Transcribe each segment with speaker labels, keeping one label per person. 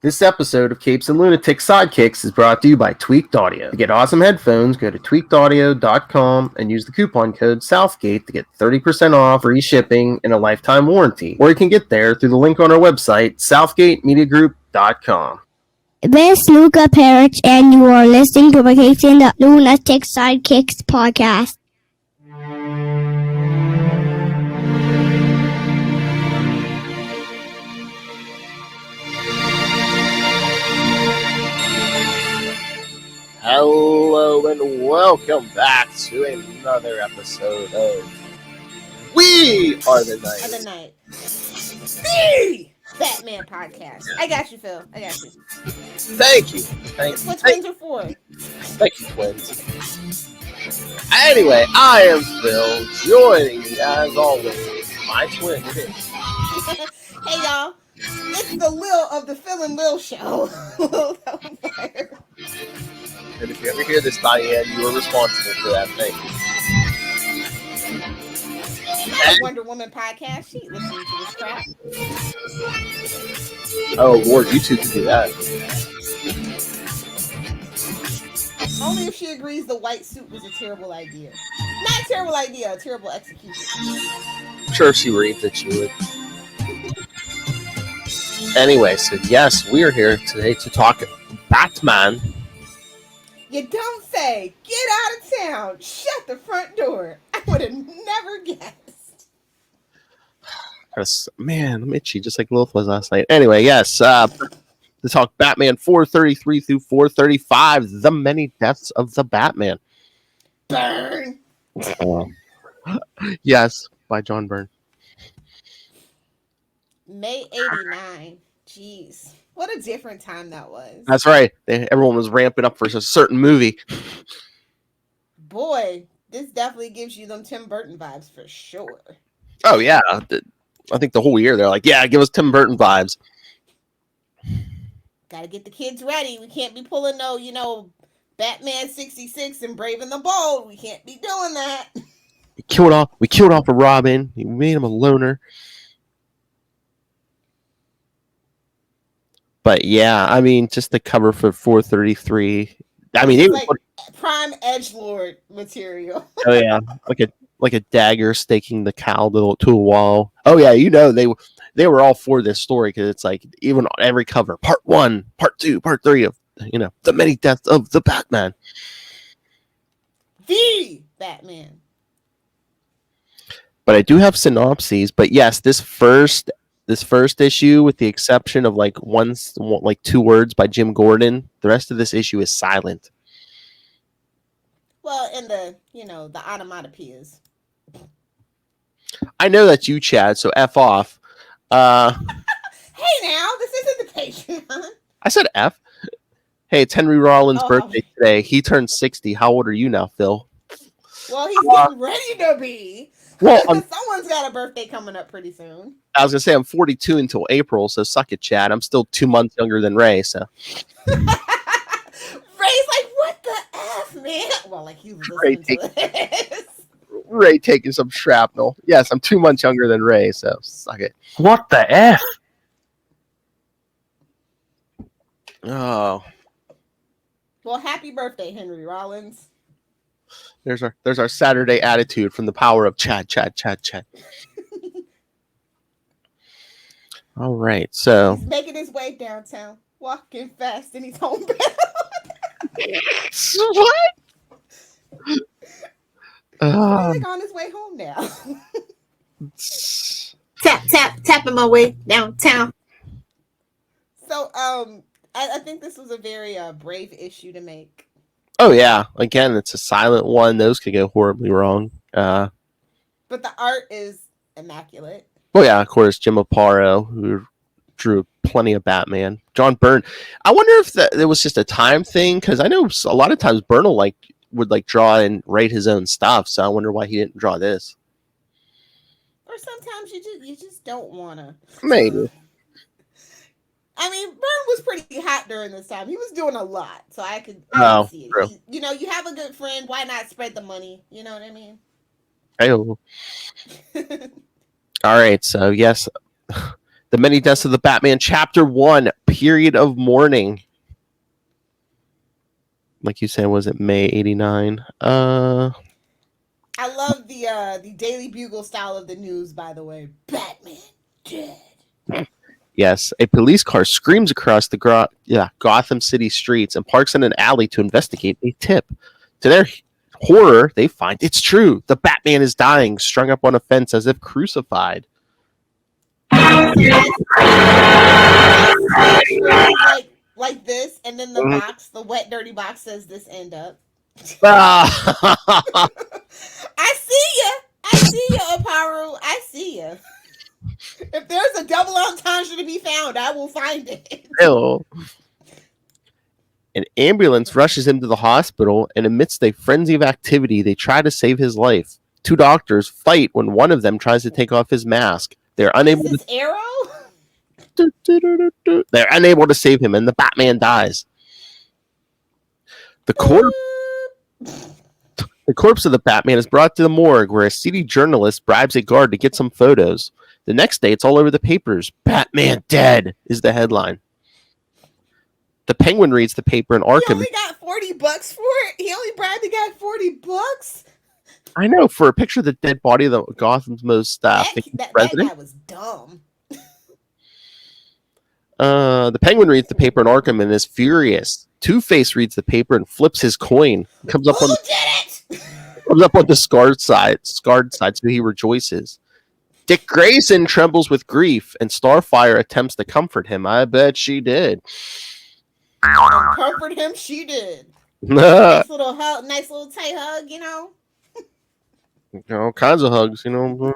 Speaker 1: This episode of Capes and Lunatics Sidekicks is brought to you by Tweaked Audio. To get awesome headphones, go to tweakedaudio.com and use the coupon code Southgate to get 30% off, free shipping, and a lifetime warranty. Or you can get there through the link on our website, southgatemediagroup.com.
Speaker 2: This is Luca Parrish, and you are listening to Vacation the Lunatics Sidekicks podcast.
Speaker 1: Hello and welcome back to another episode of We Are the Night.
Speaker 3: The Batman podcast. I got you, Phil. I got you.
Speaker 1: Thank you.
Speaker 3: What twins are for?
Speaker 1: Thank you, twins. Anyway, I am Phil, joining me as always, my twin.
Speaker 3: Hey, y'all. It's the Lil of the Phil and Lil show.
Speaker 1: And if you ever hear this, Diane, you are responsible for that thing.
Speaker 3: That Wonder Woman podcast. She listening to this crap.
Speaker 1: Oh, Lord, you two can do that.
Speaker 3: Only if she agrees the white suit was a terrible idea. Not a terrible idea, a terrible execution.
Speaker 1: I'm sure if she reads it, she would. Anyway, so yes, we are here today to talk Batman.
Speaker 3: You don't say, get out of town, shut the front door. I would have never guessed.
Speaker 1: Man, I'm itchy, just like Lilith was last night. Anyway, yes, to talk Batman 433 through 435, The Many Deaths of the Batman.
Speaker 3: Burn!
Speaker 1: Yes, by John Byrne.
Speaker 3: May 89. Jeez. What a different time that was.
Speaker 1: That's right. Everyone was ramping up for a certain movie.
Speaker 3: Boy, this definitely gives you them Tim Burton vibes for sure.
Speaker 1: Oh, yeah. I think the whole year they're like, yeah, give us Tim Burton vibes.
Speaker 3: Gotta get the kids ready. We can't be pulling no, Batman 66 and Brave and the Bold. We can't be doing that.
Speaker 1: We killed off a Robin. We made him a loner. But yeah, I mean, just the cover for 433. I mean,
Speaker 3: it's like prime edgelord material.
Speaker 1: Oh yeah, like a dagger staking the cowl to a wall. Oh yeah, they were all for this story because it's like even on every cover, part 1, part 2, part 3 of the many deaths of the Batman.
Speaker 3: The Batman.
Speaker 1: But I do have synopses. But yes, this first issue, with the exception of like 2 words by Jim Gordon, the rest of this issue is silent.
Speaker 3: Well, and the onomatopoeias.
Speaker 1: I know that's you, Chad, so F off.
Speaker 3: Hey now, this isn't the Patreon.
Speaker 1: I said F. Hey, it's Henry Rollins' birthday today. He turned 60. How old are you now, Phil?
Speaker 3: Well, he's getting ready to be.
Speaker 1: Well,
Speaker 3: someone's got a birthday coming up pretty soon.
Speaker 1: I was going to say I'm 42 until April, so suck it, Chad. I'm still 2 months younger than Ray, so.
Speaker 3: Ray's like, what the F, man? Well, like, he's listening to this.
Speaker 1: Ray taking some shrapnel. Yes, I'm 2 months younger than Ray, so suck it.
Speaker 4: What the F?
Speaker 1: Oh.
Speaker 3: Well, happy birthday, Henry Rollins.
Speaker 1: There's our Saturday attitude from the power of Chad. All right, so
Speaker 3: he's making his way downtown, walking fast, and he's homebound.
Speaker 1: What?
Speaker 3: He's like on his way home now. Tapping my way downtown. So, I think this was a very brave issue to make.
Speaker 1: Oh yeah, again, it's a silent one. Those could go horribly wrong.
Speaker 3: But the art is immaculate.
Speaker 1: Well, yeah, of course, Jim Aparo, who drew plenty of Batman. John Byrne. I wonder if it was just a time thing, because I know a lot of times Byrne would draw and write his own stuff. So I wonder why he didn't draw this.
Speaker 3: Or sometimes you just don't wanna.
Speaker 1: Maybe.
Speaker 3: I mean, Byrne was pretty hot during this time. He was doing a lot, so I could see it.
Speaker 1: True.
Speaker 3: You have a good friend. Why not spread the money? You know what I mean?
Speaker 1: Hey. All right, so yes, The Many Deaths of the Batman, Chapter 1, Period of Mourning. Like you said, was it May 89?
Speaker 3: I love the Daily Bugle style of the news, by the way. Batman dead.
Speaker 1: Yes, a police car screams across the Gotham City streets and parks in an alley to investigate a tip. To their horror, they find it's true. The Batman is dying, strung up on a fence as if crucified.
Speaker 3: Like this, and then the box, the wet, dirty box says this end up.
Speaker 1: Ah.
Speaker 3: I see ya, Aparu. I see ya. If there's a double entendre to be found, I will find it.
Speaker 1: Ew. An ambulance rushes him to the hospital, and amidst a frenzy of activity, they try to save his life. Two doctors fight when one of them tries to take off his mask. They're unable
Speaker 3: to Arrow?
Speaker 1: They're unable to save him, and the Batman dies. The corpse of the Batman is brought to the morgue, where a seedy journalist bribes a guard to get some photos. The next day, it's all over the papers. Batman dead is the headline. The Penguin reads the paper in Arkham.
Speaker 3: He only got $40 for it? He only bribed the guy $40?
Speaker 1: I know, for a picture of the dead body of the Gotham's most
Speaker 3: president. That guy was dumb.
Speaker 1: The Penguin reads the paper in Arkham and is furious. Two-Face reads the paper and flips his coin. Comes up on the scarred side, so he rejoices. Dick Grayson trembles with grief, and Starfire attempts to comfort him. I bet she did.
Speaker 3: Comfort him, she did. Nice little hug, nice little tight hug, you know.
Speaker 1: All kinds of hugs, you know.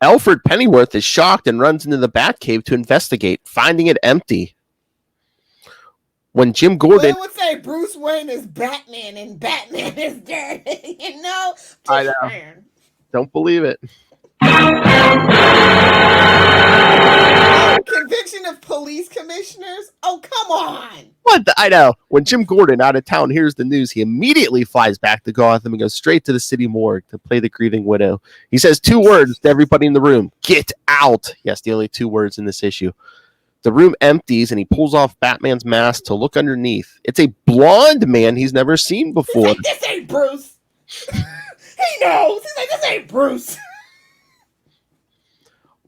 Speaker 1: Alfred Pennyworth is shocked and runs into the Batcave to investigate, finding it empty. When Jim Gordon
Speaker 3: would say Bruce Wayne is Batman and Batman is dead, you know.
Speaker 1: I know. Don't believe it.
Speaker 3: Conviction of police commissioners? Oh, come on.
Speaker 1: I know. When Jim Gordon, out of town, hears the news, he immediately flies back to Gotham and goes straight to the city morgue to play the grieving widow. He says 2 words to everybody in the room. Get out. Yes, the only 2 words in this issue. The room empties and he pulls off Batman's mask to look underneath. It's a blonde man he's never seen before.
Speaker 3: He's like, this ain't Bruce. He knows. He's like, this ain't Bruce.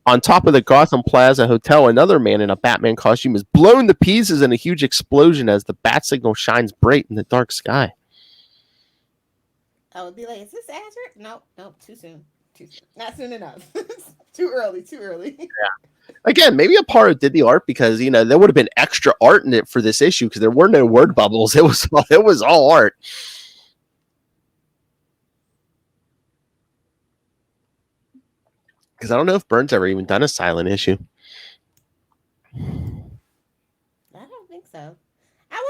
Speaker 1: On top of the Gotham Plaza Hotel, another man in a Batman costume is blown to pieces in a huge explosion as the bat signal shines bright in the dark sky.
Speaker 3: I would be like, is this accurate? Nope, too soon. Not soon enough. Too early. Yeah.
Speaker 1: Again, maybe Aparo did the art because, you know, there would have been extra art in it for this issue because there were no word bubbles. It was all art. Because I don't know if Byrne's ever even done a silent issue.
Speaker 3: I don't think so.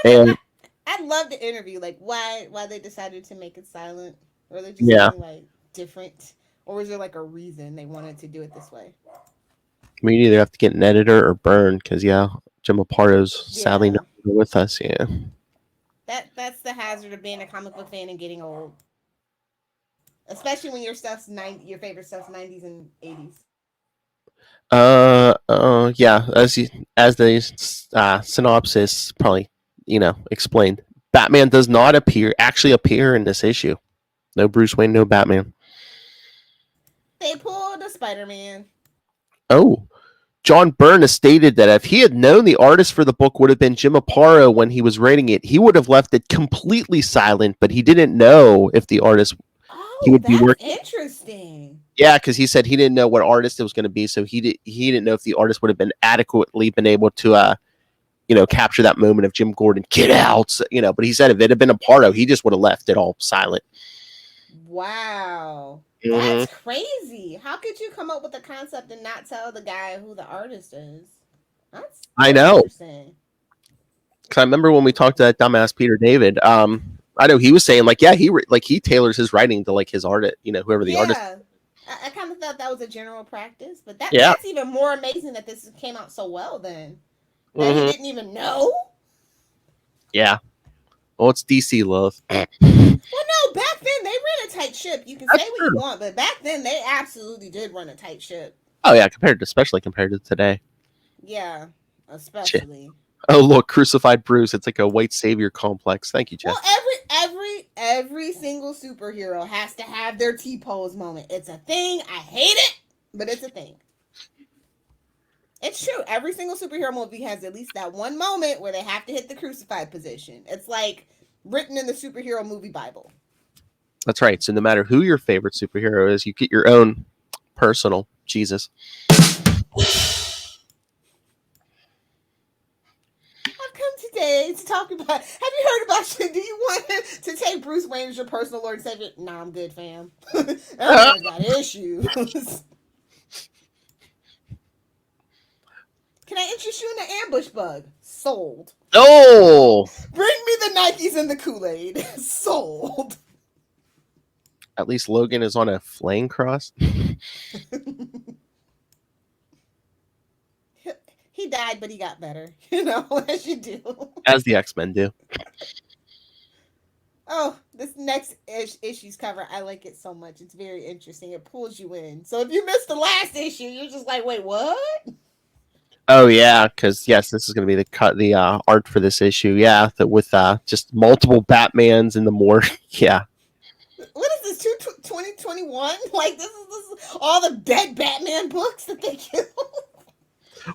Speaker 3: I'd love to interview like why they decided to make it silent, or they just something like different, or was there like a reason they wanted to do it this way?
Speaker 1: We'd either have to get an editor or Byrne because Jim Aparo's sadly not with us. Yeah,
Speaker 3: that's the hazard of being a comic book fan and getting old. Especially when your favorite stuff's 90s and 80s. As the synopsis probably, explained. Batman does not actually appear in this issue. No Bruce Wayne, no Batman. They pulled a Spider-Man.
Speaker 1: Oh. John Byrne has stated that if he had known the artist for the book would have been Jim Aparo when he was writing it, he would have left it completely silent, but he didn't know if the artist he would be working.
Speaker 3: Interesting.
Speaker 1: Yeah, because he said he didn't know what artist it was going to be, so he didn't know if the artist would have been adequately been able to, capture that moment of Jim Gordon, get out, But he said if it had been Aparo, he just would have left it all silent.
Speaker 3: Wow, that's crazy. How could you come up with a concept and not tell the guy who the artist is?
Speaker 1: I know. Because I remember when we talked to that dumbass Peter David. I know he was saying he tailors his writing to his artist, whoever the artist.
Speaker 3: I kind of thought that was a general practice, but that's even more amazing that this came out so well. Then that he didn't even know.
Speaker 1: Yeah, well, it's DC love.
Speaker 3: Well, no, back then they ran a tight ship. You can say what you want, but back then they absolutely did run a tight ship.
Speaker 1: Oh yeah, especially compared to today.
Speaker 3: Yeah, especially.
Speaker 1: Oh look, crucified Bruce. It's like a white savior complex. Thank you, Jeff.
Speaker 3: Well, every single superhero has to have their T-pose moment. It's a thing. I hate it, but it's a thing. It's true. Every single superhero movie has at least that one moment where they have to hit the crucified position. It's like written in the superhero movie Bible.
Speaker 1: That's right. So no matter who your favorite superhero is, you get your own personal Jesus.
Speaker 3: I've come today to talk about. Have you heard about? Do you want to take Bruce Wayne as your personal Lord and Savior? Nah, I'm good, fam. Everyone's got issues. Can I interest you in the ambush bug? Sold.
Speaker 1: Oh!
Speaker 3: Bring me the Nikes and the Kool-Aid. Sold.
Speaker 1: At least Logan is on a flame cross.
Speaker 3: He died, but he got better. You know, as you do.
Speaker 1: As the X-Men do.
Speaker 3: Oh, this next issue's cover, I like it so much. It's very interesting. It pulls you in. So if you missed the last issue, you're just like, wait, what?
Speaker 1: Oh yeah, because yes, this is going to be the art for this issue. Yeah, with just multiple Batmans in the more. Yeah.
Speaker 3: What is this? 2021? Like this is all the dead Batman books that they killed.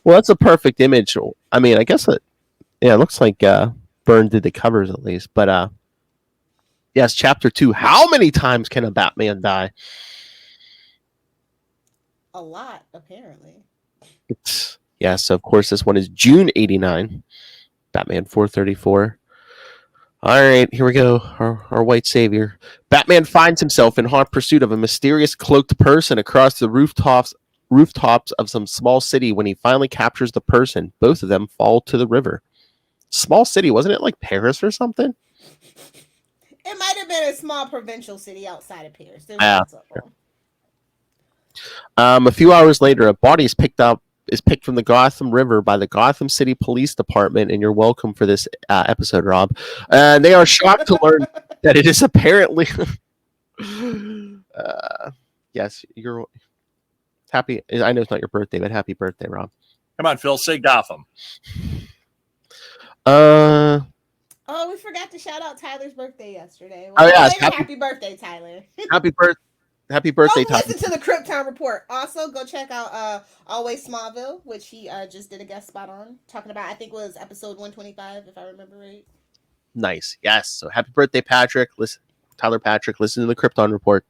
Speaker 1: Well, that's a perfect image. I mean, I guess it looks like Byrne did the covers at least, but yes, chapter 2. How many times can a Batman die?
Speaker 3: A lot, apparently.
Speaker 1: Yes, of course, this one is June 89. Batman 434. All right, here we go. Our white savior. Batman finds himself in hot pursuit of a mysterious cloaked person across the rooftops of some small city. When he finally captures the person, both of them fall to the river. Small city, wasn't it like Paris or something?
Speaker 3: It might have been a small provincial city outside of Paris. There's
Speaker 1: lots
Speaker 3: of them.
Speaker 1: A few hours later, a body is picked from the Gotham River by the Gotham City Police Department, and you're welcome for this episode, Rob. They are shocked to learn that it is apparently. Yes, you're happy. I know it's not your birthday, but happy birthday, Rob.
Speaker 4: Come on, Phil, say Gotham.
Speaker 3: Oh, we forgot to shout out Tyler's birthday yesterday.
Speaker 1: Well, yeah,
Speaker 3: happy birthday, Tyler.
Speaker 1: Happy birthday, Tyler.
Speaker 3: Listen to the Krypton Report. Also, go check out Always Smallville, which he just did a guest spot on, talking about, I think it was episode 125, if I remember right.
Speaker 1: Nice. Yes. So happy birthday, Patrick. Tyler Patrick, listen to the Krypton Report.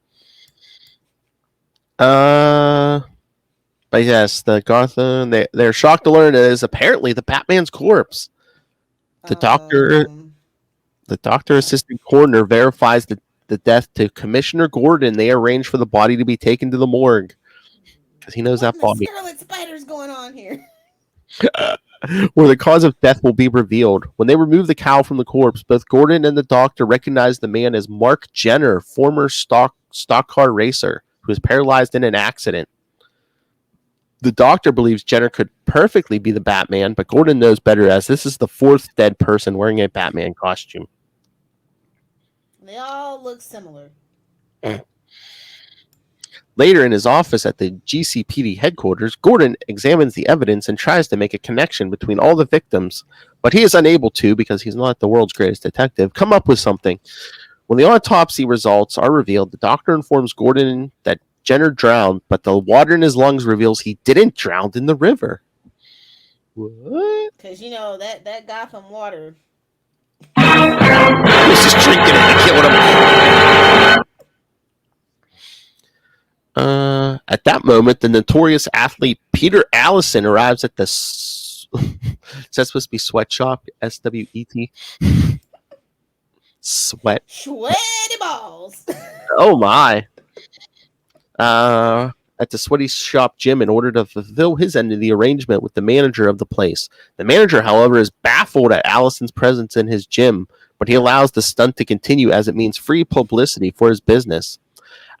Speaker 1: But yes, the Gotham, they're shocked to learn it is apparently the Batman's corpse. The doctor assistant coroner verifies the death to Commissioner Gordon. They arrange for the body to be taken to the morgue because he knows that body.
Speaker 3: Scarlet Spider's going on here.
Speaker 1: Where the cause of death will be revealed. When they remove the cowl from the corpse, both Gordon and the doctor recognize the man as Mark Jenner, former stock car racer who was paralyzed in an accident. The doctor believes Jenner could perfectly be the Batman, but Gordon knows better, as this is the fourth dead person wearing a Batman costume.
Speaker 3: They all look similar.
Speaker 1: Later in his office at the GCPD headquarters, Gordon examines the evidence and tries to make a connection between all the victims, but he is unable to, because he's not the world's greatest detective, come up with something. When the autopsy results are revealed, the doctor informs Gordon that Jenner drowned, but the water in his lungs reveals he didn't drown in the river. What?
Speaker 3: Because, you know, that Gotham water.
Speaker 1: He's just drinking it and killing him. At that moment, the notorious athlete Peter Allison arrives at the is that supposed to be sweatshop? SWET.
Speaker 3: Sweaty balls.
Speaker 1: Oh my. At the sweaty shop gym in order to fulfill his end of the arrangement with the manager of the place. The manager, however, is baffled at Allison's presence in his gym, but he allows the stunt to continue as it means free publicity for his business.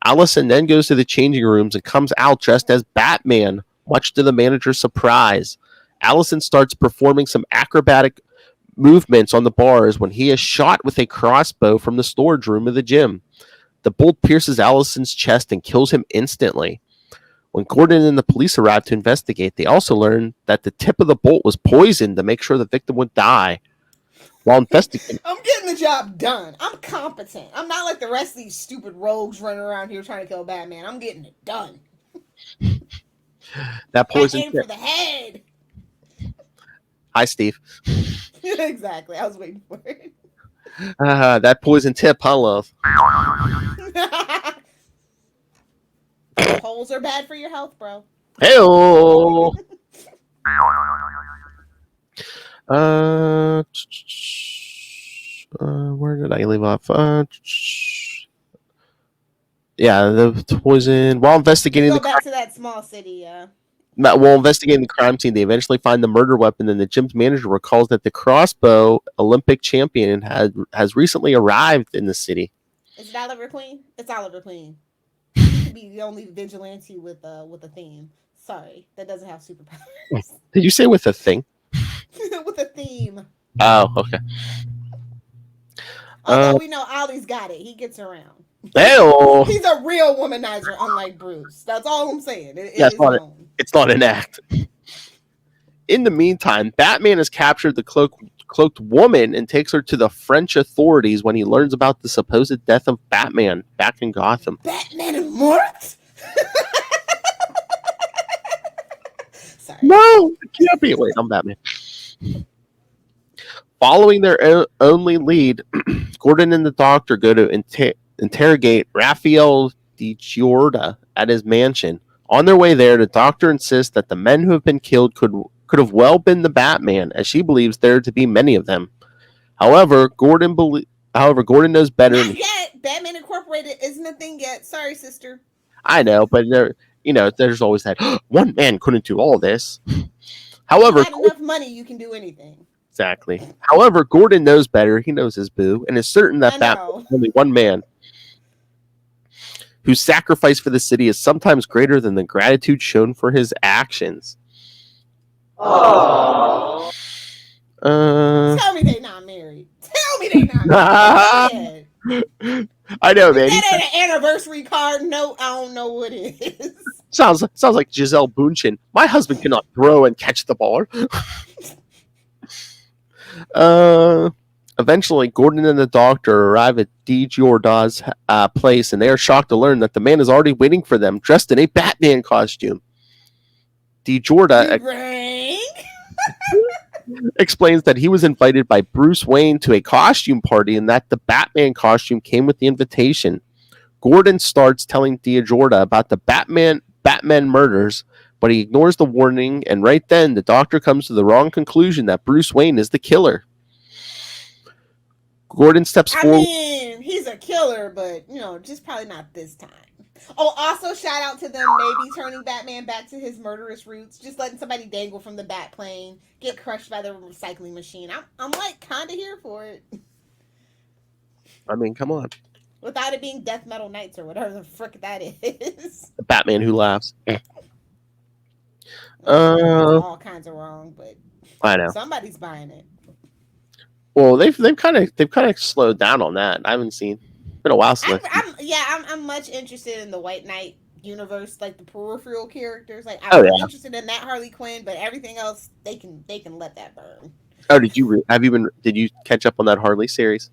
Speaker 1: Allison then goes to the changing rooms and comes out dressed as Batman, much to the manager's surprise. Allison starts performing some acrobatic movements on the bars when he is shot with a crossbow from the storage room of the gym. The bolt pierces Allison's chest and kills him instantly. When Gordon and the police arrived to investigate, they also learned that the tip of the bolt was poisoned to make sure the victim would die. While investigating,
Speaker 3: I'm getting the job done. I'm competent. I'm not like the rest of these stupid rogues running around here trying to kill Batman. I'm getting it done.
Speaker 1: that
Speaker 3: I
Speaker 1: poison
Speaker 3: aim
Speaker 1: tip.
Speaker 3: for the head.
Speaker 1: Hi, Steve.
Speaker 3: Exactly. I was waiting for it.
Speaker 1: That poison tip, huh, love?
Speaker 3: Holes are bad for your health, bro.
Speaker 1: Hey-o! Where did I leave off? Yeah, the poison. While investigating
Speaker 3: Go back to that small city.
Speaker 1: While investigating the crime scene, they eventually find the murder weapon, and the gym's manager recalls that the crossbow Olympic champion has recently arrived in the city.
Speaker 3: Is it Oliver Queen? It's Oliver Queen. He could be the only vigilante with a theme. Sorry, that doesn't have superpowers.
Speaker 1: Did you say with a thing?
Speaker 3: With a theme.
Speaker 1: Oh, okay.
Speaker 3: Although we know Ollie's got it. He gets around.
Speaker 1: Hey-o!
Speaker 3: He's a real womanizer, unlike Bruce. That's all I'm saying.
Speaker 1: It's not an act. In the meantime, Batman has captured the cloaked woman and takes her to the French authorities when he learns about the supposed death of Batman back in Gotham.
Speaker 3: Batman and Mort? Sorry.
Speaker 1: No, it can't be. Wait, I'm Batman. Following their only lead, Gordon and the Doctor go to interrogate Raphael DiGiorda at his mansion. On their way there, the Doctor insists that the men who have been killed could have well been the Batman, as she believes there to be many of them. However, Gordon knows better.
Speaker 3: Not yet. Batman Incorporated isn't a thing yet. Sorry, sister.
Speaker 1: I know, but there's always that one man couldn't do all this. However,
Speaker 3: if you got enough money, you can do anything.
Speaker 1: Exactly. However, Gordon knows better. He knows his boo, and is certain that Batman is only one man whose sacrifice for the city is sometimes greater than the gratitude shown for his actions.
Speaker 3: Aww. Tell me they not married. Tell me they not married.
Speaker 1: I know, man.
Speaker 3: That ain't an anniversary card. No, I don't know what it is.
Speaker 1: Sounds like Giselle Bündchen. My husband cannot throw and catch the ball. Eventually, Gordon and the Doctor arrive at DiGiorda's place, and they are shocked to learn that the man is already waiting for them, dressed in a Batman costume. DiGiorda explains that he was invited by Bruce Wayne to a costume party, and that the Batman costume came with the invitation. Gordon starts telling DiGiorda about the Batman murders, but he ignores the warning, and right then, the Doctor comes to the wrong conclusion that Bruce Wayne is the killer. Gordon steps forward.
Speaker 3: I mean, he's a killer, but, just probably not this time. Oh, also shout out to them maybe turning Batman back to his murderous roots, just letting somebody dangle from the bat plane, get crushed by the recycling machine. I'm like, kind of here for it.
Speaker 1: I mean, come on.
Speaker 3: Without it being Death Metal Knights or whatever the frick that is.
Speaker 1: The Batman who laughs.
Speaker 3: All kinds of wrong, but
Speaker 1: I know
Speaker 3: somebody's buying it.
Speaker 1: Well, they've kind of slowed down on that. I haven't seen. It's been a while since.
Speaker 3: I'm much interested in the White Knight universe, like the peripheral characters. Like I'm interested in that Harley Quinn, but everything else they can let that burn.
Speaker 1: Oh, did you catch up on that Harley series?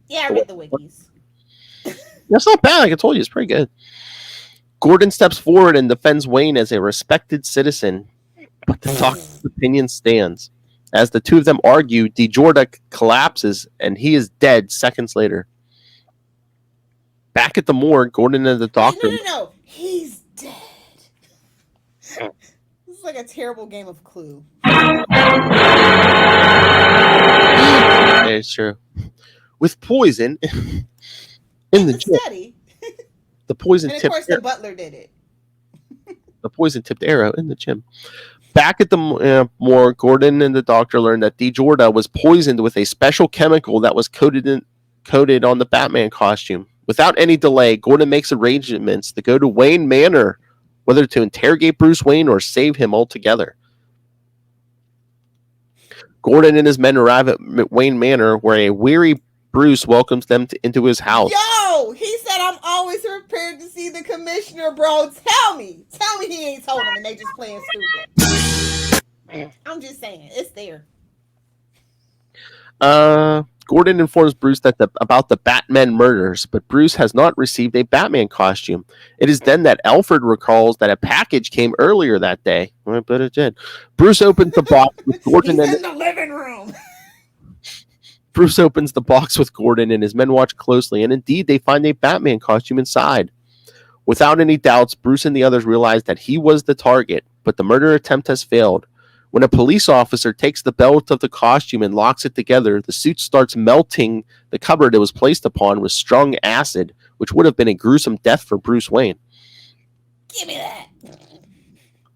Speaker 3: Yeah, I read the wikis.
Speaker 1: That's not bad. Like I told you, it's pretty good. Gordon steps forward and defends Wayne as a respected citizen, but the Doctor's opinion stands. As the two of them argue, DiGiorda collapses and he is dead seconds later. Back at the morgue, Gordon and the Doctor...
Speaker 3: No. He's dead. This is like a terrible game of Clue.
Speaker 1: It's true. With poison in the gym.
Speaker 3: Study.
Speaker 1: The poison
Speaker 3: and of
Speaker 1: tipped
Speaker 3: course the butler did it.
Speaker 1: The poison tipped arrow in the gym. Back at the morgue, Gordon and the Doctor learn that DiGiorda was poisoned with a special chemical that was coated on the Batman costume. Without any delay, Gordon makes arrangements to go to Wayne Manor, whether to interrogate Bruce Wayne or save him altogether. Gordon and his men arrive at Wayne Manor, where a weary Bruce welcomes them into his house.
Speaker 3: Yo, he said, "I'm always prepared to see the commissioner, bro. Tell me he ain't told him and they just playing stupid. I'm just saying, it's there.
Speaker 1: Gordon informs Bruce about the Batman murders, but Bruce has not received a Batman costume. It is then that Alfred recalls that a package came earlier that day. I bet it did. Bruce opens the box with Gordon
Speaker 3: He's in the living room.
Speaker 1: Bruce opens the box with Gordon and his men watch closely, and indeed they find a Batman costume inside. Without any doubts, Bruce and the others realize that he was the target, but the murder attempt has failed. When a police officer takes the belt of the costume and locks it together, the suit starts melting the cupboard it was placed upon with strong acid, which would have been a gruesome death for Bruce Wayne.
Speaker 3: Give me that.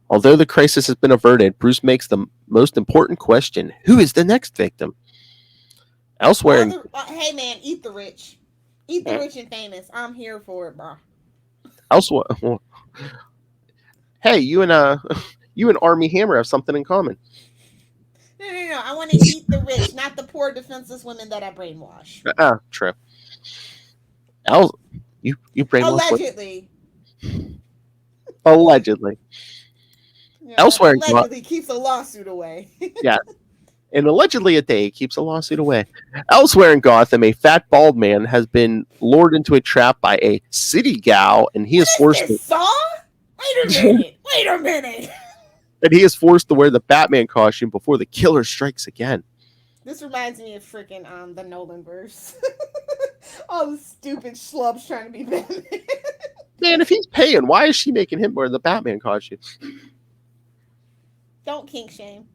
Speaker 1: Although the crisis has been averted, Bruce makes the most important question: who is the next victim? Elsewhere,
Speaker 3: hey man, eat the rich. Eat the rich and famous. I'm here for it, bro.
Speaker 1: Elsewhere, hey, you and Army Hammer have something in common.
Speaker 3: No. I want to eat the rich, not the poor, defenseless women that I brainwash.
Speaker 1: True. You brainwash. Allegedly.
Speaker 3: Yeah,
Speaker 1: Elsewhere,
Speaker 3: allegedly keeps a lawsuit away.
Speaker 1: Yeah. And allegedly a day keeps a lawsuit away. Elsewhere in Gotham, a fat bald man has been lured into a trap by a city gal, and he is forced to.
Speaker 3: Wait a minute.
Speaker 1: And he is forced to wear the Batman costume before the killer strikes again.
Speaker 3: This reminds me of freaking the Nolan verse. All the stupid schlubs trying to be Batman.
Speaker 1: Man, if he's paying, why is she making him wear the Batman costume?
Speaker 3: Don't kink shame.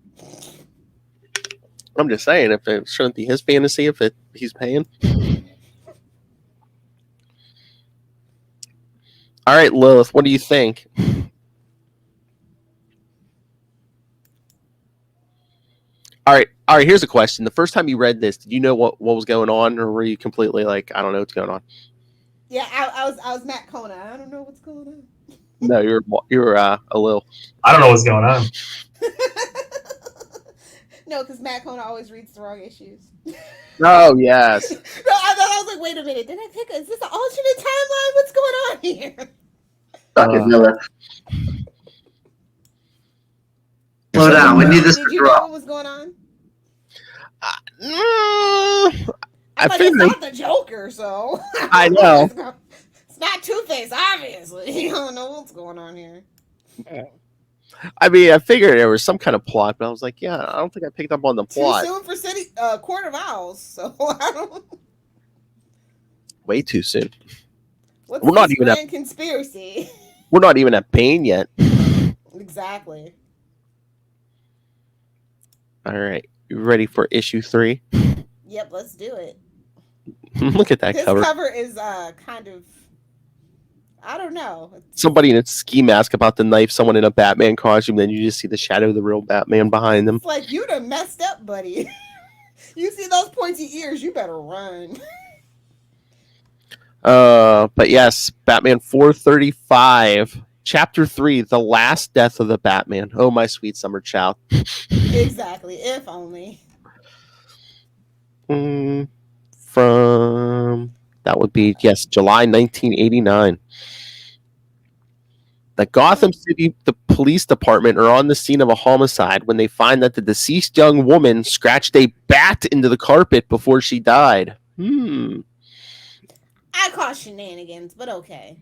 Speaker 1: I'm just saying, if it shouldn't be his fantasy if he's paying. All right, Lilith, what do you think? All right. Here's a question. The first time you read this, did you know what was going on, or were you completely like, I don't know what's going on?
Speaker 3: Yeah, I was Matt Kona. I don't know what's going on.
Speaker 1: No, you're a little.
Speaker 5: I don't know what's going on.
Speaker 3: No, because Matt Kona always reads the wrong issues.
Speaker 1: Oh yes.
Speaker 3: No, I was like, wait a minute. Did I pick? Is this an alternate timeline? What's going on here?
Speaker 6: Slow down. We need this
Speaker 3: Did
Speaker 6: to
Speaker 3: you know
Speaker 6: drop.
Speaker 3: what was going on?
Speaker 1: I
Speaker 3: But
Speaker 1: think
Speaker 3: it's not the Joker, so
Speaker 1: I know.
Speaker 3: It's not Two-Face, obviously. You don't know what's going on here.
Speaker 1: I mean, I figured there was some kind of plot, but I was like, yeah, I don't think I picked up on the plot.
Speaker 3: Too soon for City Court of Owls, so I don't.
Speaker 1: Way too soon.
Speaker 3: What's
Speaker 1: We're not
Speaker 3: this
Speaker 1: even
Speaker 3: grand conspiracy?
Speaker 1: We're not even at Bane yet.
Speaker 3: Exactly.
Speaker 1: All right, you ready for issue 3?
Speaker 3: Yep, let's do it.
Speaker 1: Look at that
Speaker 3: This
Speaker 1: cover.
Speaker 3: cover is kind of, I don't know.
Speaker 1: Somebody in a ski mask about to knife someone in a Batman costume, then you just see the shadow of the real Batman behind them.
Speaker 3: It's like, you done messed up, buddy. You see those pointy ears, you better run.
Speaker 1: But yes, Batman 435, Chapter 3, The Last Death of the Batman. Oh, my sweet summer child.
Speaker 3: Exactly, if only.
Speaker 1: From, that would be, yes, July 1989. The Gotham City Police Department are on the scene of a homicide when they find that the deceased young woman scratched a bat into the carpet before she died.
Speaker 3: I call shenanigans, but okay.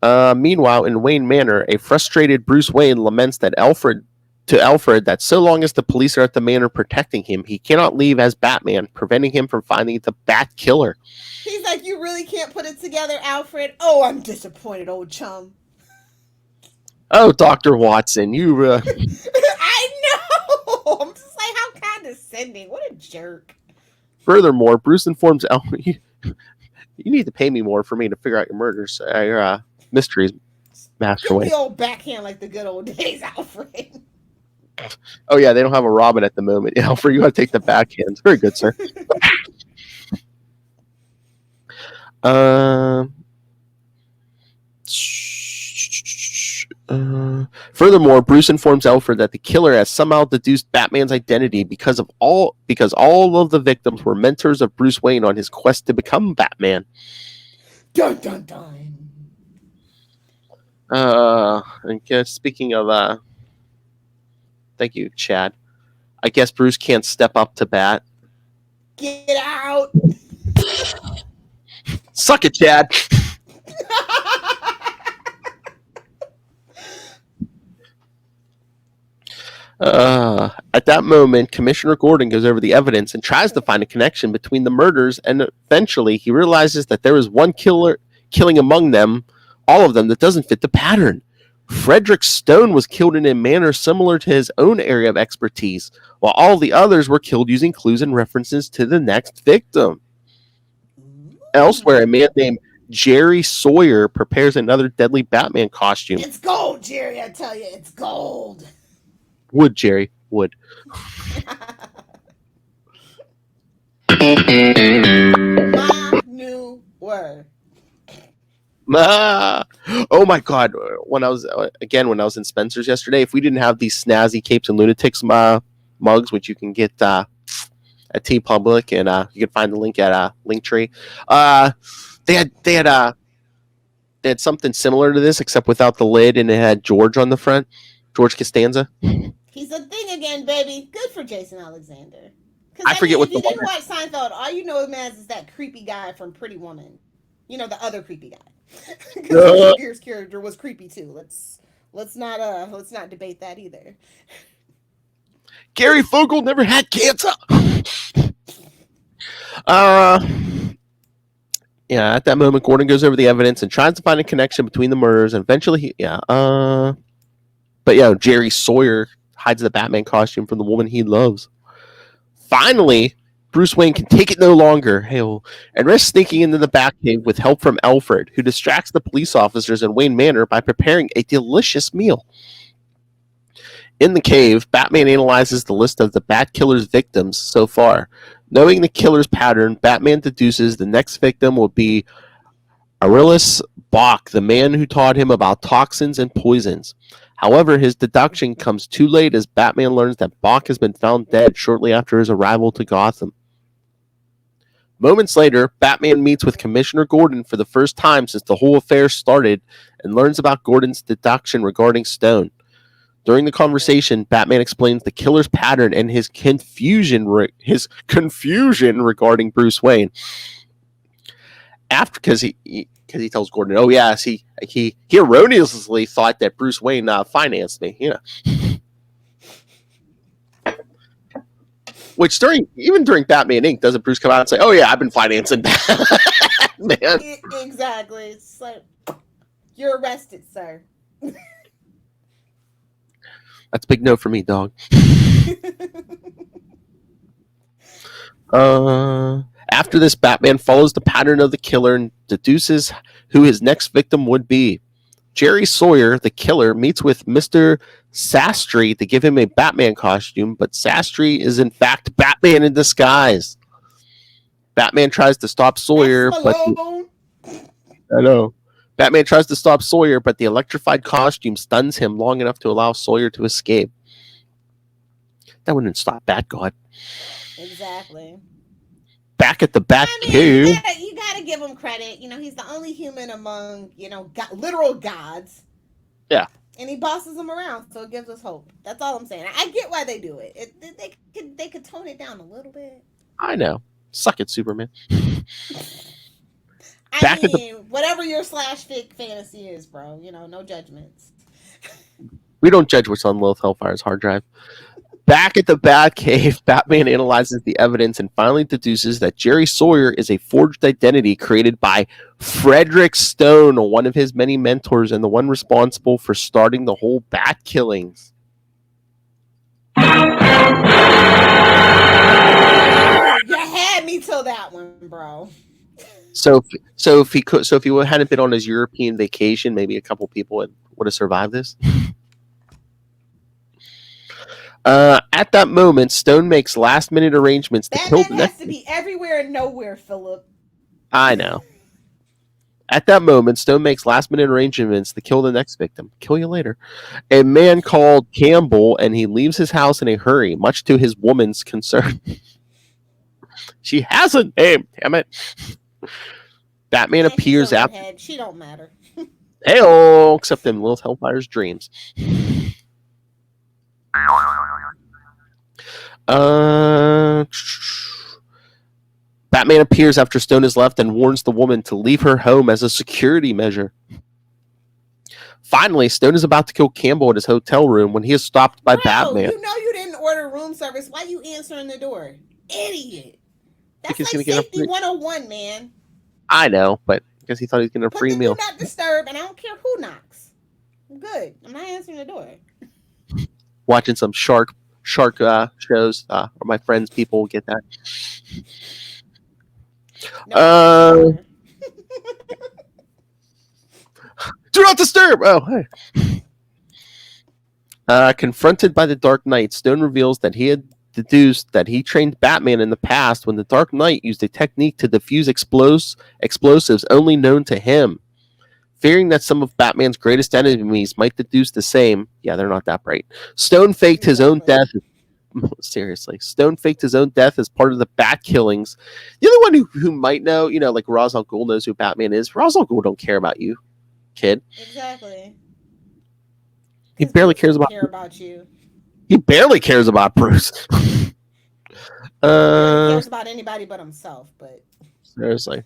Speaker 1: Meanwhile, in Wayne Manor, a frustrated Bruce Wayne laments that Alfred that so long as the police are at the manor protecting him, he cannot leave as Batman, preventing him from finding the Bat Killer.
Speaker 3: He's like, you really can't put it together, Alfred? Oh, I'm disappointed, old chum.
Speaker 1: Oh, Dr. Watson, you...
Speaker 3: I know! I'm just like, how condescending. What a jerk.
Speaker 1: Furthermore, Bruce informs Alfred, you need to pay me more for me to figure out your murders, your mysteries, Master Wayne.
Speaker 3: The old backhand like the good old days, Alfred.
Speaker 1: Oh, yeah, they don't have a Robin at the moment. Yeah, Alfred, you got to take the backhands. Very good, sir. Furthermore, Bruce informs Alfred that the killer has somehow deduced Batman's identity because all of the victims were mentors of Bruce Wayne on his quest to become Batman.
Speaker 3: Dun dun dun.
Speaker 1: And speaking of, thank you, Chad. I guess Bruce can't step up to bat.
Speaker 3: Get out.
Speaker 1: Suck it, Chad. At that moment, Commissioner Gordon goes over the evidence and tries to find a connection between the murders, and eventually he realizes that there is one killing among them, all of them, that doesn't fit the pattern. Frederick Stone was killed in a manner similar to his own area of expertise, while all the others were killed using clues and references to the next victim. Elsewhere, a man named Jerry Sawyer prepares another deadly Batman costume.
Speaker 3: It's gold, Jerry, I tell you, it's gold.
Speaker 1: Wood, Jerry, wood.
Speaker 3: My new word.
Speaker 1: Oh my God! When I was in Spencer's yesterday, if we didn't have these snazzy Capes and Lunatics mugs, which you can get at TeePublic, and you can find the link at Linktree. They had something similar to this, except without the lid, and it had George on the front. George Costanza.
Speaker 3: He's a thing again, baby. Good for Jason Alexander.
Speaker 1: I forget what
Speaker 3: if you didn't watch Seinfeld, all you know him as is that creepy guy from Pretty Woman. You know, the other creepy guy. Because Gear's character was creepy too. Let's not debate that either.
Speaker 1: Gary Fogel never had cancer. Yeah, at that moment, Gordon goes over the evidence and tries to find a connection between the murders, and eventually Jerry Sawyer hides the Batman costume from the woman he loves. Finally, Bruce Wayne can take it no longer, and risks sneaking into the Batcave with help from Alfred, who distracts the police officers in Wayne Manor by preparing a delicious meal. In the cave, Batman analyzes the list of the Bat Killer's victims so far. Knowing the killer's pattern, Batman deduces the next victim will be Aurelius Bach, the man who taught him about toxins and poisons. However, his deduction comes too late as Batman learns that Bach has been found dead shortly after his arrival to Gotham. Moments later, Batman meets with Commissioner Gordon for the first time since the whole affair started and learns about Gordon's deduction regarding Stone. During the conversation, Batman explains the killer's pattern and his confusion regarding Bruce Wayne. Because he tells Gordon, "Oh yes, he erroneously thought that Bruce Wayne financed me." You know, which during Batman Inc. doesn't Bruce come out and say, "Oh yeah, I've been financing Batman"?
Speaker 3: Exactly. It's like, you're arrested, sir.
Speaker 1: That's a big no for me, dog. After this, Batman follows the pattern of the killer and deduces who his next victim would be. Jerry Sawyer, the killer, meets with Mr. Sastry to give him a Batman costume, but Sastry is in fact Batman in disguise. Batman tries to stop Sawyer, Batman tries to stop Sawyer, but the electrified costume stuns him long enough to allow Sawyer to escape. That wouldn't stop Batgod.
Speaker 3: Exactly.
Speaker 1: Back at the Batcave.
Speaker 3: You gotta give him credit. You know, he's the only human among, literal gods.
Speaker 1: Yeah.
Speaker 3: And he bosses them around, so it gives us hope. That's all I'm saying. I get why they do it. They could tone it down a little bit.
Speaker 1: I know. Suck it, Superman.
Speaker 3: Whatever your /fic fantasy is, bro. No judgments.
Speaker 1: We don't judge what's on Lilith Hellfire's hard drive. Back at the Batcave, Batman analyzes the evidence and finally deduces that Jerry Sawyer is a forged identity created by Frederick Stone, one of his many mentors and the one responsible for starting the whole Bat killings.
Speaker 3: You had me till that one, bro.
Speaker 1: So if he hadn't been on his European vacation, maybe a couple people would have survived this. At that moment, Stone makes last-minute arrangements to kill the next.
Speaker 3: That has to be everywhere and nowhere, Philip.
Speaker 1: I know. At that moment, Stone makes last-minute arrangements to kill the next victim. Kill you later. A man called Campbell, and he leaves his house in a hurry, much to his woman's concern. She has a name, damn it. Batman appears after.
Speaker 3: She don't matter.
Speaker 1: Hey-oh, except in Lilith Hellfire's dreams. Batman appears after Stone has left and warns the woman to leave her home as a security measure. Finally, Stone is about to kill Campbell in his hotel room when he is stopped by Batman.
Speaker 3: You know you didn't order room service. Why you answering the door? Idiot. That's
Speaker 1: Because
Speaker 3: like safety 101, man.
Speaker 1: I know, but because he thought he was getting a free meal.
Speaker 3: Do not disturb, and I don't care who knocks. I'm good. I'm not answering the door.
Speaker 1: Watching some shark shows, or my friends' people get that. No, do not disturb. Oh, hey. Confronted by the Dark Knight, Stone reveals that he had deduced that he trained Batman in the past when the Dark Knight used a technique to defuse explosives only known to him. Fearing that some of Batman's greatest enemies might deduce the same, yeah, they're not that bright. Stone faked his own death. Seriously, Stone faked his own death as part of the Bat killings. The other one who might know, like Ra's al Ghul knows who Batman is. Ra's al Ghul don't care about you, kid.
Speaker 3: Exactly.
Speaker 1: He barely cares about
Speaker 3: you.
Speaker 1: He barely cares about Bruce.
Speaker 3: He cares about anybody but himself. But
Speaker 1: seriously,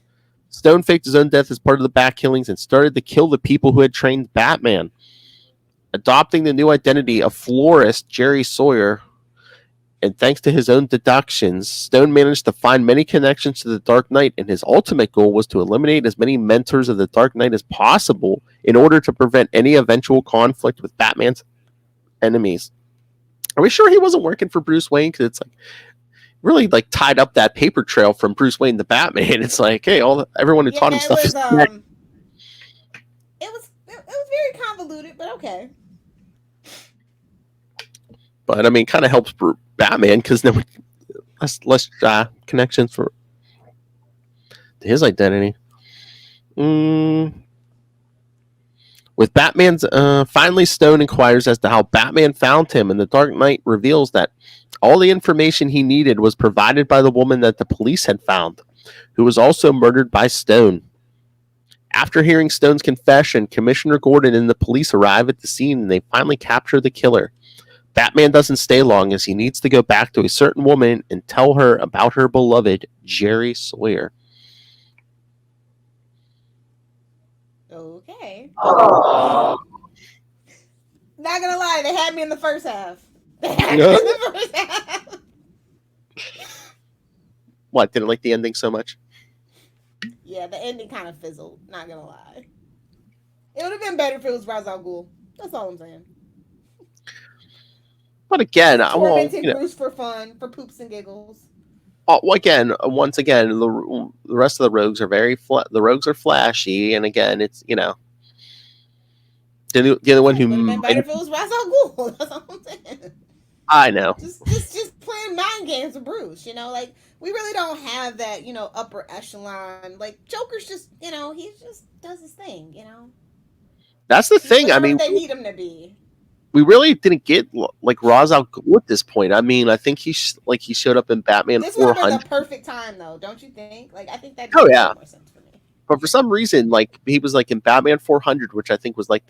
Speaker 1: Stone faked his own death as part of the Bat killings and started to kill the people who had trained Batman. Adopting the new identity of florist Jerry Sawyer, and thanks to his own deductions, Stone managed to find many connections to the Dark Knight, and his ultimate goal was to eliminate as many mentors of the Dark Knight as possible in order to prevent any eventual conflict with Batman's enemies. Are we sure he wasn't working for Bruce Wayne? Because it's like really like tied up that paper trail from Bruce Wayne to Batman. It's like, hey, everyone who taught him stuff is
Speaker 3: it was very convoluted, but okay.
Speaker 1: But I mean, kind of helps Batman because then less connections for his identity. With Batman's finally, Stone inquires as to how Batman found him, and the Dark Knight reveals that all the information he needed was provided by the woman that the police had found, who was also murdered by Stone. After hearing Stone's confession, Commissioner Gordon and the police arrive at the scene, and they finally capture the killer. Batman doesn't stay long as he needs to go back to a certain woman and tell her about her beloved Jerry Sawyer.
Speaker 3: Okay. Not gonna lie, they had me in the first half.
Speaker 1: What, didn't like the ending so much?
Speaker 3: Yeah, the ending kind of fizzled, not gonna lie. It would have been better if it was Ra's al Ghul. That's all I'm saying.
Speaker 1: But again,
Speaker 3: tormenting Bruce for fun, for poops and giggles.
Speaker 1: Once again, the rest of the rogues are the rogues are flashy, and again, it's the other one who
Speaker 3: would have been better if it was Ra's al Ghul. That's all I'm saying.
Speaker 1: I know.
Speaker 3: Just playing mind games with Bruce, like we really don't have that, upper echelon. Like Joker's just, he just does his thing,
Speaker 1: That's the thing. I mean,
Speaker 3: they need him to be.
Speaker 1: We really didn't get like Ra's al Ghul at this point. I mean, I think he showed up in Batman 400.
Speaker 3: This would have been the perfect time, though, don't you think? Like, I think that makes more sense for me.
Speaker 1: But for some reason, like he was like in Batman 400, which I think was like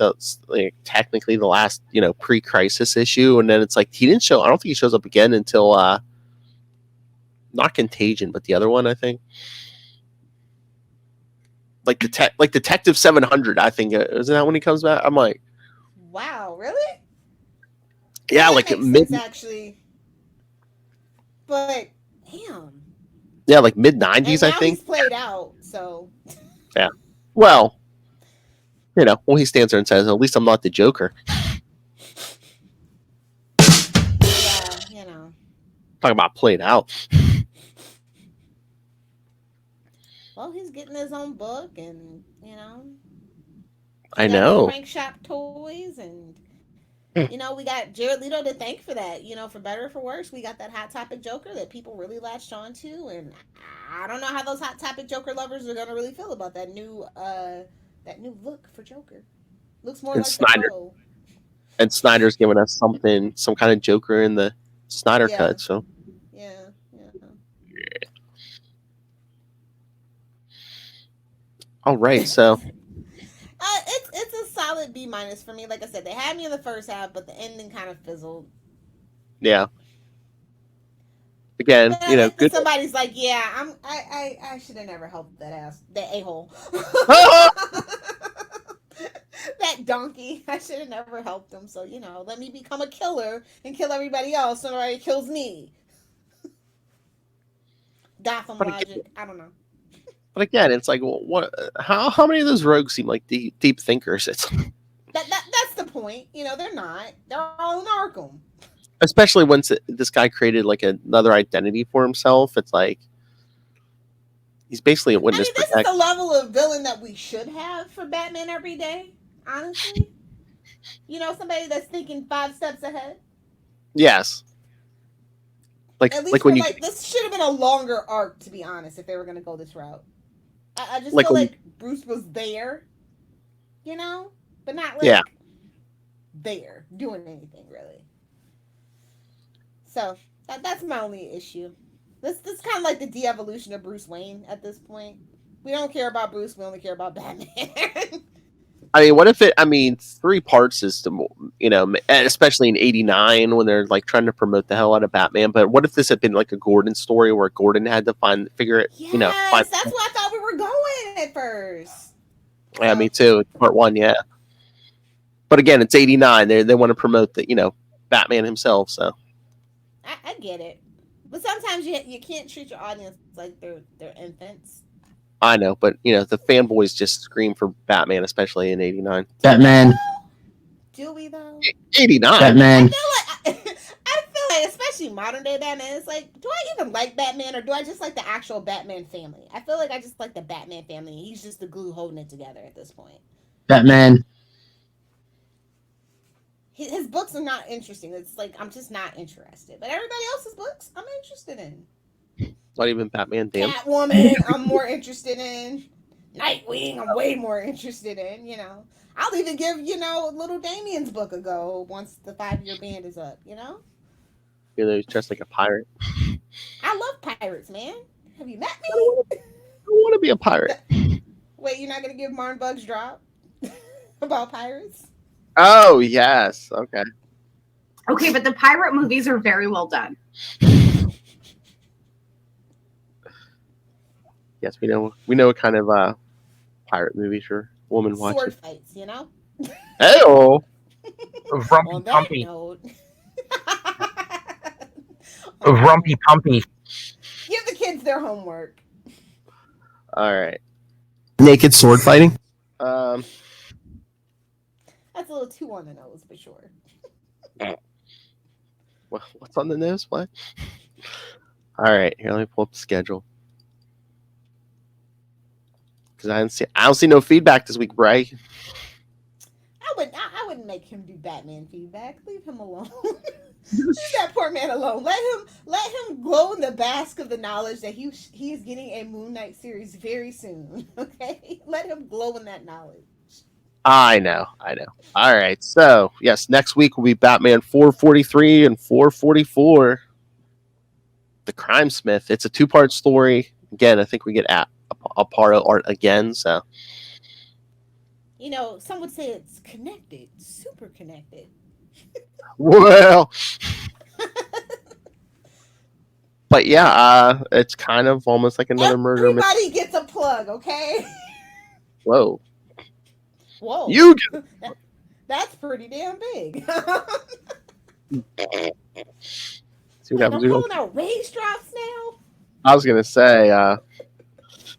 Speaker 1: technically the last pre-crisis issue, and then it's like he didn't show. I don't think he shows up again until not Contagion, but the other one, I think. Like Detective 700, I think isn't that when he comes back? I'm like,
Speaker 3: wow, really?
Speaker 1: Yeah,
Speaker 3: that
Speaker 1: like
Speaker 3: makes sense, actually. But damn.
Speaker 1: Yeah, like mid-90s, I think.
Speaker 3: He's played out, so.
Speaker 1: Yeah. Well, he stands there and says, "At least I'm not the Joker."
Speaker 3: Yeah,
Speaker 1: Talking about played out.
Speaker 3: Well, he's getting his own book, and
Speaker 1: I know.
Speaker 3: Crank Shop Toys, and we got Jared Leto to thank for that. For better or for worse, we got that Hot Topic Joker that people really latched on to, and I don't know how those Hot Topic Joker lovers are gonna really feel about that new look for Joker. Looks more like
Speaker 1: Snyder.
Speaker 3: the Pro.
Speaker 1: And Snyder's giving us some kind of Joker in the Snyder cut. So All right, so
Speaker 3: it's a solid B- for me. Like I said, they had me in the first half, but the ending kind of fizzled.
Speaker 1: yeah. Again,
Speaker 3: But I like that
Speaker 1: good.
Speaker 3: somebody's like, yeah, I should have never helped that a-hole. That donkey. I should have never helped him. So, let me become a killer and kill everybody else so nobody kills me. Gotham logic. I don't know.
Speaker 1: But again, it's like, well, what? How many of those rogues seem like deep thinkers? It's
Speaker 3: that's the point. They're not. They're all in Arkham.
Speaker 1: Especially once this guy created like another identity for himself. It's like he's basically a witness.
Speaker 3: This is the level of villain that we should have for Batman every day. Honestly, somebody that's thinking 5 steps ahead.
Speaker 1: Yes. Like when you
Speaker 3: this should have been a longer arc, to be honest, if they were going to go this route. I just
Speaker 1: like
Speaker 3: feel like Bruce was there, but not there doing anything really. So that's my only issue. This kind of like the de-evolution of Bruce Wayne at this point. We don't care about Bruce. We only care about Batman.
Speaker 1: I mean, what if it? I mean, 3 parts is especially in '89 when they're like trying to promote the hell out of Batman. But what if this had been like a Gordon story where Gordon had to figure it?
Speaker 3: Yes, that's what I thought we were going at first.
Speaker 1: Yeah, me too. Part 1, yeah. But again, it's '89. They want to promote the Batman himself. So
Speaker 3: I get it, but sometimes you can't treat your audience like they're infants.
Speaker 1: I know, but the fanboys just scream for Batman, especially in '89.
Speaker 2: Batman.
Speaker 3: Do we though?
Speaker 1: '89.
Speaker 2: Batman.
Speaker 3: I feel like, especially modern day Batman, it's like, do I even like Batman, or do I just like the actual Batman family? I feel like I just like the Batman family. He's just the glue holding it together at this point.
Speaker 2: Batman.
Speaker 3: His books are not interesting. It's like I'm just not interested. But everybody else's books, I'm interested in.
Speaker 1: Not even Batman. Damn.
Speaker 3: Catwoman, I'm more interested in. Nightwing, I'm way more interested in. I'll even give little Damien's book a go once the 5-year ban is up.
Speaker 1: He's dressed like a pirate.
Speaker 3: I love pirates, man. Have you met me?
Speaker 1: I want to be a pirate.
Speaker 3: Wait, you're not gonna give Martin Bugs drop about pirates?
Speaker 1: Oh yes, okay.
Speaker 5: Okay, but the pirate movies are very well done.
Speaker 1: Yes, we know what kind of pirate movies your woman watches.
Speaker 3: Sword fights,
Speaker 1: Hey-oh.
Speaker 7: Rumpy Pumpy.
Speaker 3: Okay.
Speaker 7: Rumpy Pumpy.
Speaker 3: Give the kids their homework.
Speaker 1: All right.
Speaker 8: Naked sword fighting?
Speaker 3: That's a little too on the nose, but sure.
Speaker 1: What's on the nose? What? All right, here, let me pull up the schedule. Because I don't see no feedback this week, Bray.
Speaker 3: I wouldn't make him do Batman feedback. Leave him alone. Leave that poor man alone. Let him glow in the bask of the knowledge that he is getting a Moon Knight series very soon. Okay, let him glow in that knowledge.
Speaker 1: I know. All right, so yes, next week will be Batman 443 and 444. The Crime Smith. It's a 2-part story. Again, I think we get a part of art again. So,
Speaker 3: some would say it's connected, super connected.
Speaker 1: well, but yeah, it's kind of almost like another murder.
Speaker 3: Everybody gets a plug, okay?
Speaker 1: Whoa.
Speaker 3: You that's pretty damn big.
Speaker 1: See what happens.
Speaker 3: I'm pulling out raise drops now.
Speaker 1: I was gonna say,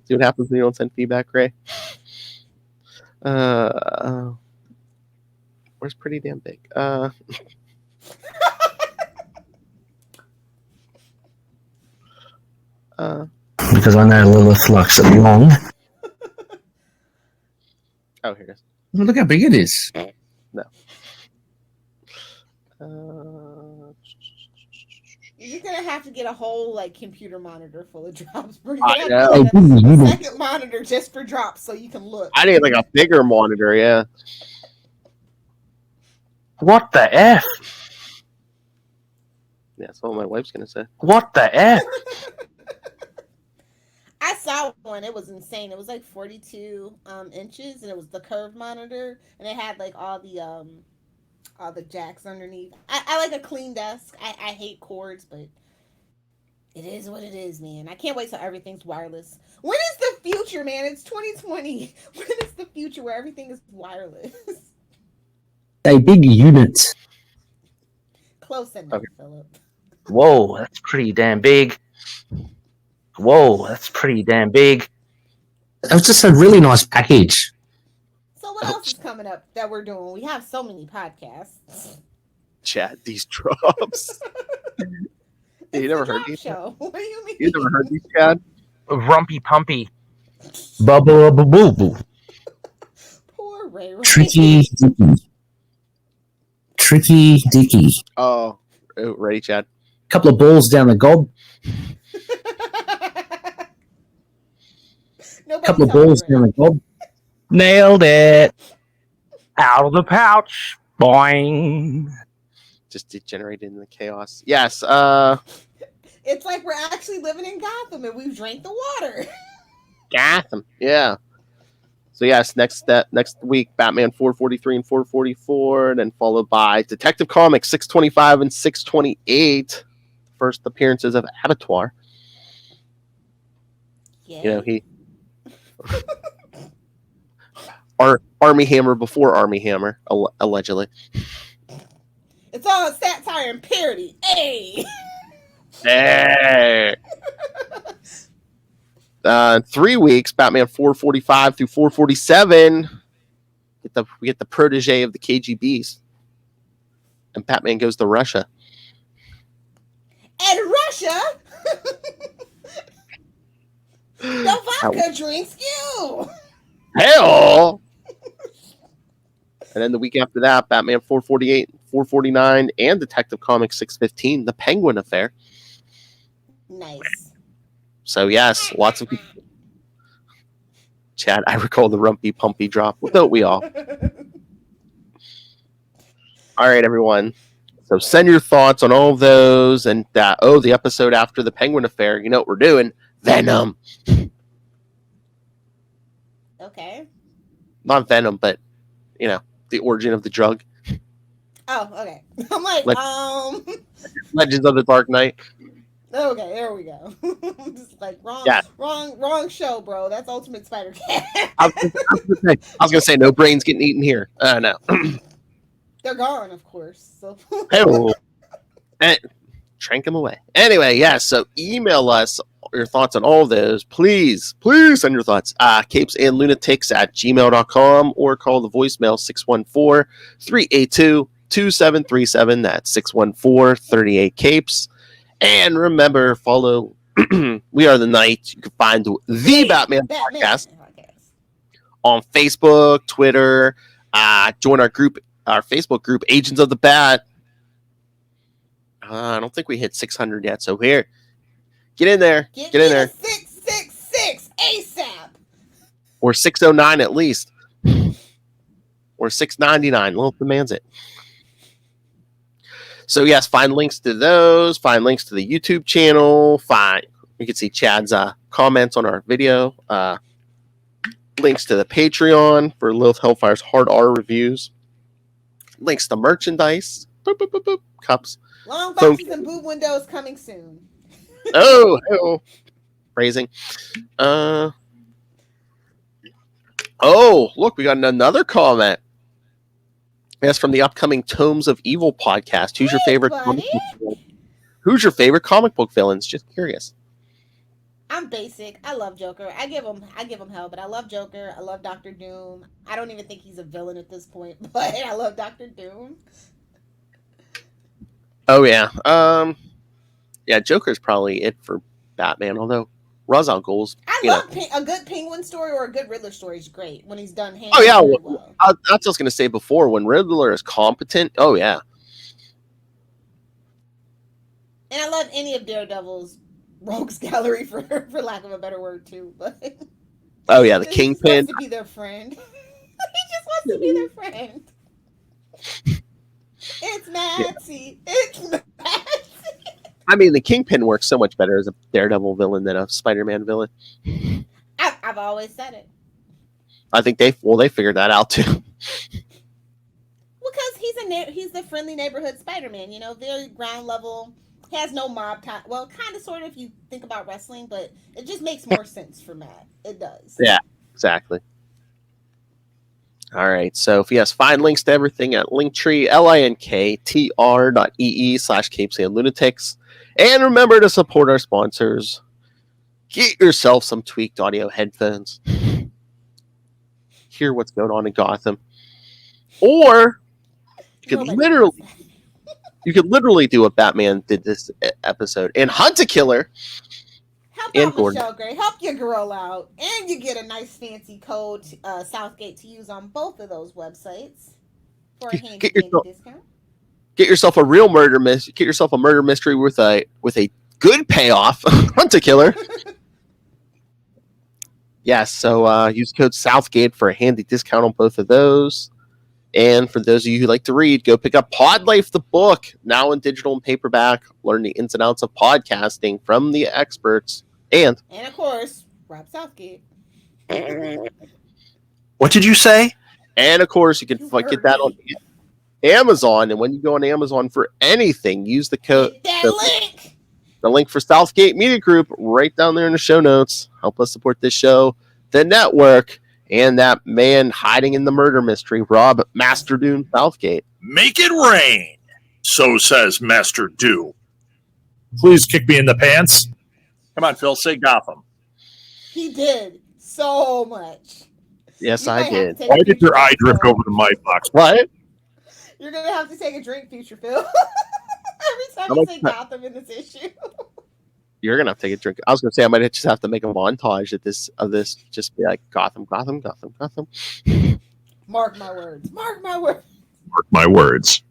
Speaker 1: see what happens when you don't send feedback, Ray. Where's pretty damn big?
Speaker 8: Because I'm not a little flux of long.
Speaker 1: Oh, here it is.
Speaker 8: Look how big it is.
Speaker 1: No.
Speaker 3: You're gonna have to get a whole computer monitor full of drops.
Speaker 1: I know.
Speaker 3: A second monitor just for drops, so you can look.
Speaker 1: I need like a bigger monitor. Yeah.
Speaker 7: What the F?
Speaker 1: Yeah, that's what my wife's gonna say.
Speaker 7: What the F?
Speaker 3: I saw that one. It was insane. It was like 42 inches, and it was the curve monitor, and it had like all the jacks underneath. I like a clean desk. I hate cords, but it is what it is, man. I can't wait till everything's wireless. When is the future, man? It's 2020. When is the future where everything is wireless?
Speaker 8: They big units.
Speaker 3: Close enough,
Speaker 7: Okay.
Speaker 3: Philip.
Speaker 7: Whoa, that's pretty damn big. Whoa, that's pretty damn big.
Speaker 8: It was just a really nice package.
Speaker 3: So what else is coming up that we're doing? We have so many podcasts.
Speaker 1: Chad, these drops. You never heard these?
Speaker 3: Show. What do you mean?
Speaker 1: You never heard these, Chad?
Speaker 7: Rumpy pumpy.
Speaker 8: Bubble boo boo.
Speaker 3: Poor Ray.
Speaker 8: Tricky Dicky. Tricky Dicky.
Speaker 1: Oh, ready, Chad?
Speaker 8: Couple of balls down the gob. Couple of balls down the gob. Nailed it.
Speaker 7: Out of the pouch. Boing.
Speaker 1: Just degenerated into chaos. Yes.
Speaker 3: It's like we're actually living in Gotham and we've drank the water.
Speaker 1: Gotham. Yeah. So yes, next week, Batman 443 and 444, and then followed by Detective Comics 625 and 628. First appearances of Abattoir.
Speaker 3: Yeah.
Speaker 1: You know, he Army Hammer before Army Hammer, allegedly.
Speaker 3: It's all satire and parody. Hey.
Speaker 1: Hey. 3 weeks, Batman 445 through 447. We get the protege of the KGBs, and Batman goes to Russia.
Speaker 3: And Russia, the vodka drinks you.
Speaker 1: Hell. And then the week after that, Batman 448, 449, and Detective Comics 615, The Penguin Affair.
Speaker 3: Nice.
Speaker 1: So yes, lots of people. Chad, I recall the Rumpy Pumpy drop. Well, don't we all? All right, everyone. So send your thoughts on all of those, and the episode after the Penguin Affair. You know what we're doing? Venom.
Speaker 3: Okay.
Speaker 1: Not Venom, but you know the origin of the drug.
Speaker 3: Oh, okay. I'm like,
Speaker 1: Legends of the Dark Knight.
Speaker 3: Okay, there we go. I'm just like wrong show, bro. That's Ultimate Spider-Cat.
Speaker 1: I was gonna say no brains getting eaten here. No.
Speaker 3: They're gone, of course. So
Speaker 1: and trank them away. Anyway, yes. So email us your thoughts on all of those. Please send your thoughts. capesandlunatics@gmail.com or call the voicemail 614-382-2737. That's 614-38-CAPES. And remember, follow We Are the Night. You can find the Batman Podcast on Facebook, Twitter. Join our Facebook group, Agents of the Bat. I don't think we hit 600 yet. So here, get in there. Get in there.
Speaker 3: 666 ASAP.
Speaker 1: Or 609 at least. Or 699. Little demands it. So yes, find links to those. Find links to the YouTube channel. You can see Chad's comments on our video. Links to the Patreon for Lilith Hellfire's Hard R reviews. Links to merchandise. Boop, boop, boop, boop. Cups.
Speaker 3: Long boxes and boob windows coming soon.
Speaker 1: Oh. Phrasing. Oh, look, we got another comment. That's from the upcoming Tomes of Evil podcast. Who's your favorite comic book villain? Who's your favorite comic book villains? Just curious.
Speaker 3: I'm basic. I love Joker. I give him hell, but I love Joker. I love Dr. Doom. I don't even think he's a villain at this point, but I love Dr. Doom.
Speaker 1: Oh yeah. Yeah, Joker's probably it for Batman, although Ra's al Ghul's.
Speaker 3: I love a good Penguin story or a good Riddler story is great when he's done handled.
Speaker 1: Oh yeah,
Speaker 3: well.
Speaker 1: I was just gonna say before when Riddler is competent. Oh yeah.
Speaker 3: And I love any of Daredevil's rogues gallery for lack of a better word too. But
Speaker 1: oh yeah, the Kingpin.
Speaker 3: He just wants to be their friend. He just wants to be their friend. It's Nancy. It's Nancy. I
Speaker 1: mean, the Kingpin works so much better as a Daredevil villain than a Spider-Man villain.
Speaker 3: I've always said it.
Speaker 1: I think they figured that out too.
Speaker 3: Because he's the friendly neighborhood Spider-Man, you know, very ground level. He has no mob tie. Well, kind of, sort of, if you think about wrestling, but it just makes more sense for Matt. It does.
Speaker 1: Yeah, exactly. All right, so if yes, find links to everything at Linktree, linktr.ee/capesandlunatics. And remember to support our sponsors. Get yourself some tweaked audio headphones. Hear what's going on in Gotham. Or you could literally do what Batman did this episode and hunt a killer.
Speaker 3: Help
Speaker 1: and
Speaker 3: out
Speaker 1: Gordon.
Speaker 3: Michelle Gray. Help your girl out. And you get a nice fancy code, Southgate, to use on both of those websites for a handy discount.
Speaker 1: Get yourself a real murder mystery. Get yourself a murder mystery with a good payoff. Hunt a killer. Yes, so use code Southgate for a handy discount on both of those. And for those of you who like to read, go pick up Pod Life, the book, now in digital and paperback. Learn the ins and outs of podcasting from the experts. And
Speaker 3: of course, Rob Southgate.
Speaker 4: What did you say?
Speaker 1: And of course, you can get that on Amazon. And when you go on Amazon for anything, use the code.
Speaker 3: Link.
Speaker 1: The link for Southgate Media Group right down there in the show notes. Help us support this show, the network, and that man hiding in the murder mystery, Rob Master Doom Southgate.
Speaker 4: Make it rain, so says Master Doom. Please kick me in the pants. Come on, Phil, say Gotham.
Speaker 3: He did so much.
Speaker 1: Yes, I did.
Speaker 4: Why did your eye drift over to my box?
Speaker 1: What?
Speaker 3: You're going to have to take a drink, Future Phil. Every time you say Gotham in this issue.
Speaker 1: You're going to have to take a drink. I was going to say I might just have to make a montage of this. Just be like, Gotham, Gotham, Gotham, Gotham.
Speaker 3: Mark my words. Mark my words.
Speaker 4: Mark my words.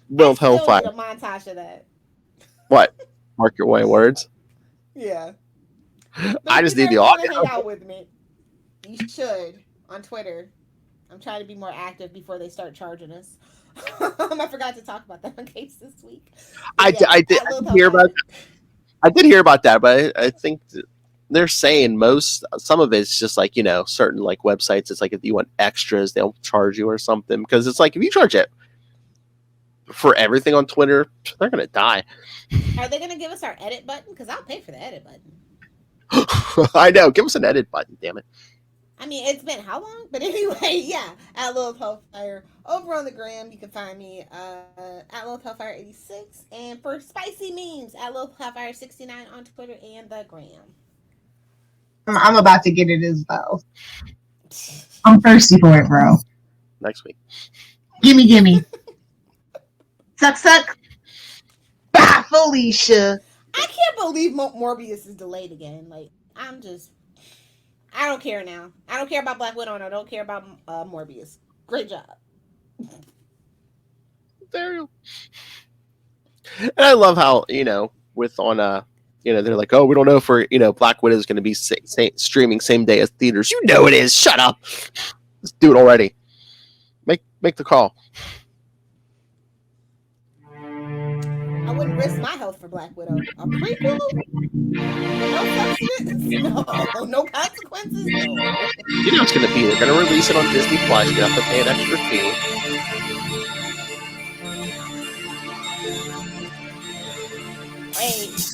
Speaker 1: Will Hellfire.
Speaker 3: A montage of that.
Speaker 1: What? Mark your way words?
Speaker 3: Yeah.
Speaker 1: I just need the audio.
Speaker 3: Hang out with me. You should on Twitter. I'm trying to be more active before they start charging us. I forgot to talk about that on Case this week.
Speaker 1: I did hear about that, but I think they're saying some of it's just like, you know, certain like websites. It's like if you want extras, they'll charge you or something, because it's like if you charge it for everything on Twitter, they're gonna die.
Speaker 3: Are they gonna give us our edit button? Because I'll pay for the edit button.
Speaker 1: I know. Give us an edit button, damn it.
Speaker 3: I mean, it's been how long? But anyway, yeah, at Lilith Hellfire. Over on the gram, you can find me at Lilith Hellfire 86. And for spicy memes, at Lilith Hellfire 69 on Twitter and the gram.
Speaker 9: I'm about to get it as well. I'm thirsty for it, bro.
Speaker 1: Next week.
Speaker 9: Gimme. Suck. Bye, Felicia.
Speaker 3: I can't believe Morbius is delayed again. Like, I don't care now. I don't care about Black Widow, and I don't care about Morbius. Great job.
Speaker 1: There you go. And I love how, you know, they're like, oh, we don't know if Black Widow is going to be streaming same day as theaters. You know it is. Shut up. Let's do it already. Make the call.
Speaker 3: I wouldn't risk my health for Black Widow. A prequel? No substance? No consequences? No.
Speaker 1: You know it's going to be. They're going to release it on Disney Plus. You have to pay an extra fee.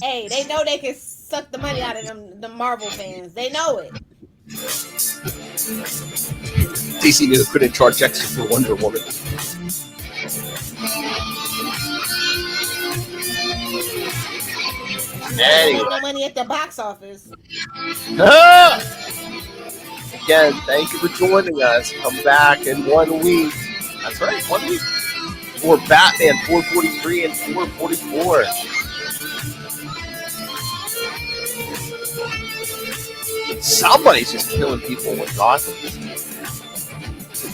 Speaker 3: Hey, they know they can suck the money out of them, the Marvel fans. They know it.
Speaker 1: DC couldn't charge extra for Wonder Woman. Anyway.
Speaker 3: No money at the box office.
Speaker 1: Again, thank you for joining us. Come back in 1 week. That's right, 1 week. For Batman 443 and 444. Somebody's just killing people with Gotham.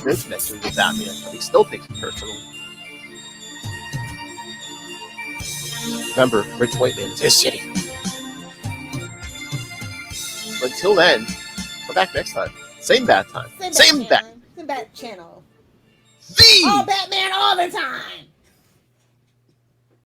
Speaker 1: This connection with Batman, but he still takes it personally. Remember, Rich White Man is his city. But until then, come back next time. Same bad time. Same bad
Speaker 3: channel.
Speaker 1: The
Speaker 3: All Batman all the time.